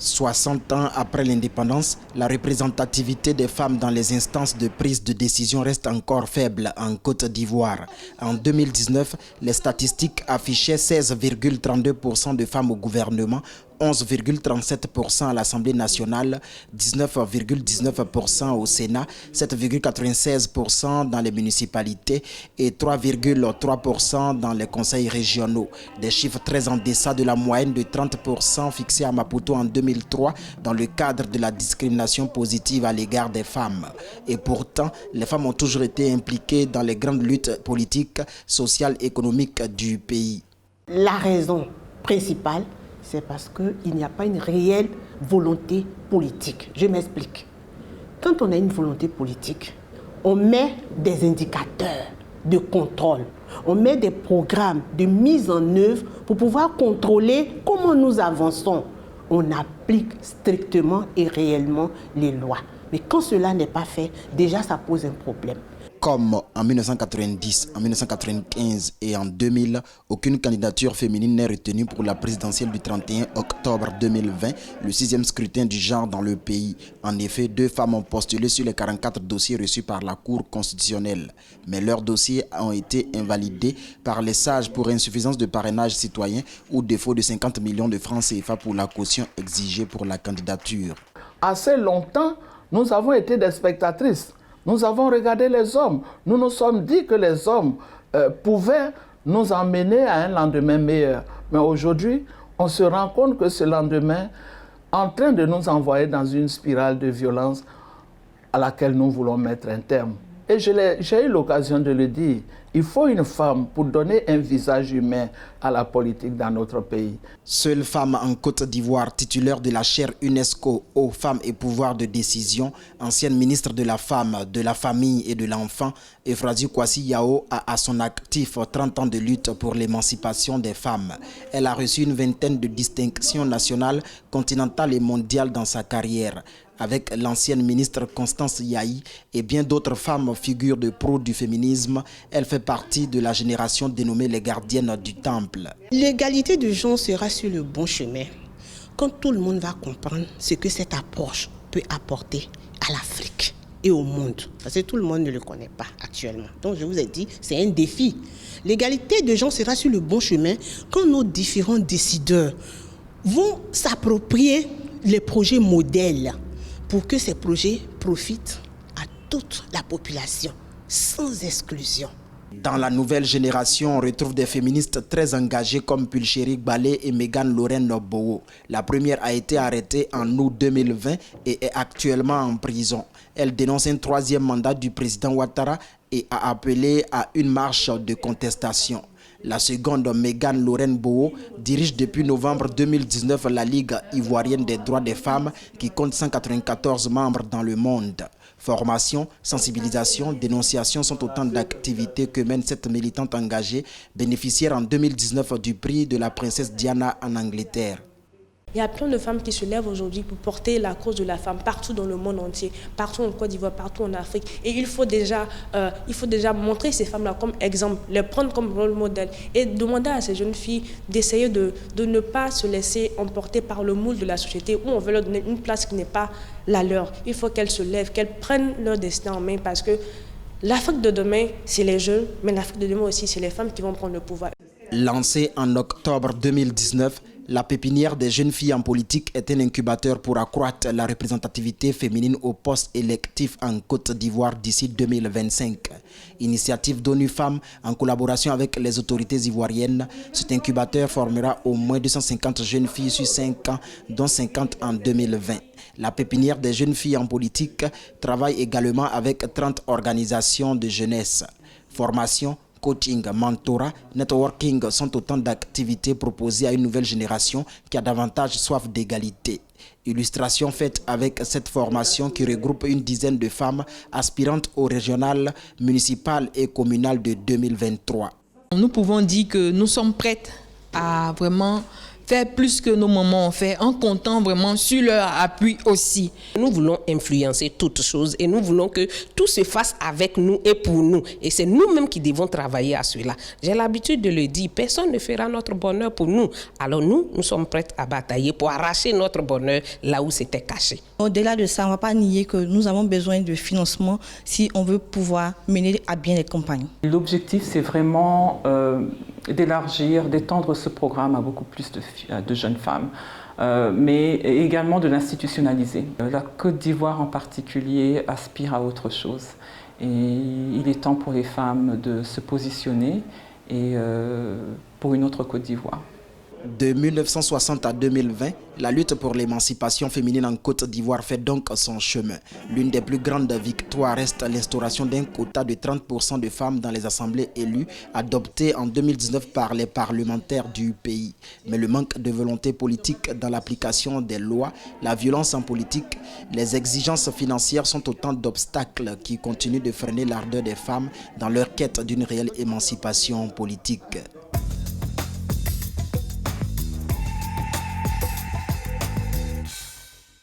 60 ans après l'indépendance, la représentativité des femmes dans les instances de prise de décision reste encore faible en Côte d'Ivoire. En 2019, les statistiques affichaient 16,32% de femmes au gouvernement, 11,37% à l'Assemblée nationale, 19,19% au Sénat, 7,96% dans les municipalités et 3,3% dans les conseils régionaux. Des chiffres très en deçà de la moyenne de 30% fixée à Maputo en 2003 dans le cadre de la discrimination positive à l'égard des femmes. Et pourtant, les femmes ont toujours été impliquées dans les grandes luttes politiques, sociales et économiques du pays. La raison principale, c'est parce qu'il n'y a pas une réelle volonté politique. Je m'explique. Quand on a une volonté politique, on met des indicateurs de contrôle, on met des programmes de mise en œuvre pour pouvoir contrôler comment nous avançons. On applique strictement et réellement les lois. Mais quand cela n'est pas fait, déjà ça pose un problème. Comme en 1990, en 1995 et en 2000, aucune candidature féminine n'est retenue pour la présidentielle du 31 octobre 2020, le 6e scrutin du genre dans le pays. En effet, 2 femmes ont postulé sur les 44 dossiers reçus par la Cour constitutionnelle. Mais leurs dossiers ont été invalidés par les sages pour insuffisance de parrainage citoyen ou défaut de 50 millions de francs CFA pour la caution exigée pour la candidature. Assez longtemps, nous avons été des spectatrices. Nous avons regardé les hommes. Nous nous sommes dit que les hommes pouvaient nous emmener à un lendemain meilleur. Mais aujourd'hui, on se rend compte que ce lendemain est en train de nous envoyer dans une spirale de violence à laquelle nous voulons mettre un terme. Et j'ai eu l'occasion de le dire, il faut une femme pour donner un visage humain à la politique dans notre pays. Seule femme en Côte d'Ivoire titulaire de la chaire UNESCO aux femmes et pouvoir de décision, ancienne ministre de la Femme, de la Famille et de l'Enfant, Euphrasie Kwasi Yao a à son actif 30 ans de lutte pour l'émancipation des femmes. Elle a reçu une vingtaine de distinctions nationales, continentales et mondiales dans sa carrière. Avec l'ancienne ministre Constance Yahi et bien d'autres femmes figures de proue du féminisme, elle fait partie de la génération dénommée les gardiennes du temple. L'égalité de genre sera sur le bon chemin quand tout le monde va comprendre ce que cette approche peut apporter à l'Afrique et au monde. Parce que tout le monde ne le connaît pas actuellement. Donc je vous ai dit, c'est un défi. L'égalité de genre sera sur le bon chemin quand nos différents décideurs vont s'approprier les projets modèles pour que ces projets profitent à toute la population, sans exclusion. Dans la nouvelle génération, on retrouve des féministes très engagées comme Pulchéri Balé et Megan Lorraine Bowo. La première a été arrêtée en août 2020 et est actuellement en prison. Elle dénonce un 3e mandat du président Ouattara et a appelé à une marche de contestation. La seconde, Megan Lorraine Bowo, dirige depuis novembre 2019 la Ligue ivoirienne des droits des femmes qui compte 194 membres dans le monde. Formation, sensibilisation, dénonciation sont autant d'activités que mène cette militante engagée, bénéficiaire en 2019 du prix de la princesse Diana en Angleterre. Il y a plein de femmes qui se lèvent aujourd'hui pour porter la cause de la femme partout dans le monde entier, partout en Côte d'Ivoire, partout en Afrique. Et il faut déjà montrer ces femmes-là comme exemple, les prendre comme rôle modèle et demander à ces jeunes filles d'essayer de ne pas se laisser emporter par le moule de la société où on veut leur donner une place qui n'est pas la leur. Il faut qu'elles se lèvent, qu'elles prennent leur destin en main parce que l'Afrique de demain, c'est les jeunes, mais l'Afrique de demain aussi, c'est les femmes qui vont prendre le pouvoir. Lancée en octobre 2019, la pépinière des jeunes filles en politique est un incubateur pour accroître la représentativité féminine aux postes électifs en Côte d'Ivoire d'ici 2025. Initiative d'ONU Femmes en collaboration avec les autorités ivoiriennes, cet incubateur formera au moins 250 jeunes filles sur 5 ans, dont 50 en 2020. La pépinière des jeunes filles en politique travaille également avec 30 organisations de jeunesse. Formation, coaching, mentorat, networking sont autant d'activités proposées à une nouvelle génération qui a davantage soif d'égalité. Illustration faite avec cette formation qui regroupe une dizaine de femmes aspirantes aux régionales, municipales et communales de 2023. Nous pouvons dire que nous sommes prêtes à vraiment faire plus que nos mamans ont fait, en comptant vraiment sur leur appui aussi. Nous voulons influencer toutes choses et nous voulons que tout se fasse avec nous et pour nous. Et c'est nous-mêmes qui devons travailler à cela. J'ai l'habitude de le dire, personne ne fera notre bonheur pour nous. Alors nous sommes prêts à batailler pour arracher notre bonheur là où c'était caché. Au-delà de ça, on ne va pas nier que nous avons besoin de financement si on veut pouvoir mener à bien les campagnes. L'objectif, c'est vraiment d'élargir, d'étendre ce programme à beaucoup plus de jeunes femmes, mais également de l'institutionnaliser. La Côte d'Ivoire en particulier aspire à autre chose. Et il est temps pour les femmes de se positionner et pour une autre Côte d'Ivoire. De 1960 à 2020, la lutte pour l'émancipation féminine en Côte d'Ivoire fait donc son chemin. L'une des plus grandes victoires reste l'instauration d'un quota de 30% de femmes dans les assemblées élues, adoptée en 2019 par les parlementaires du pays. Mais le manque de volonté politique dans l'application des lois, la violence en politique, les exigences financières sont autant d'obstacles qui continuent de freiner l'ardeur des femmes dans leur quête d'une réelle émancipation politique.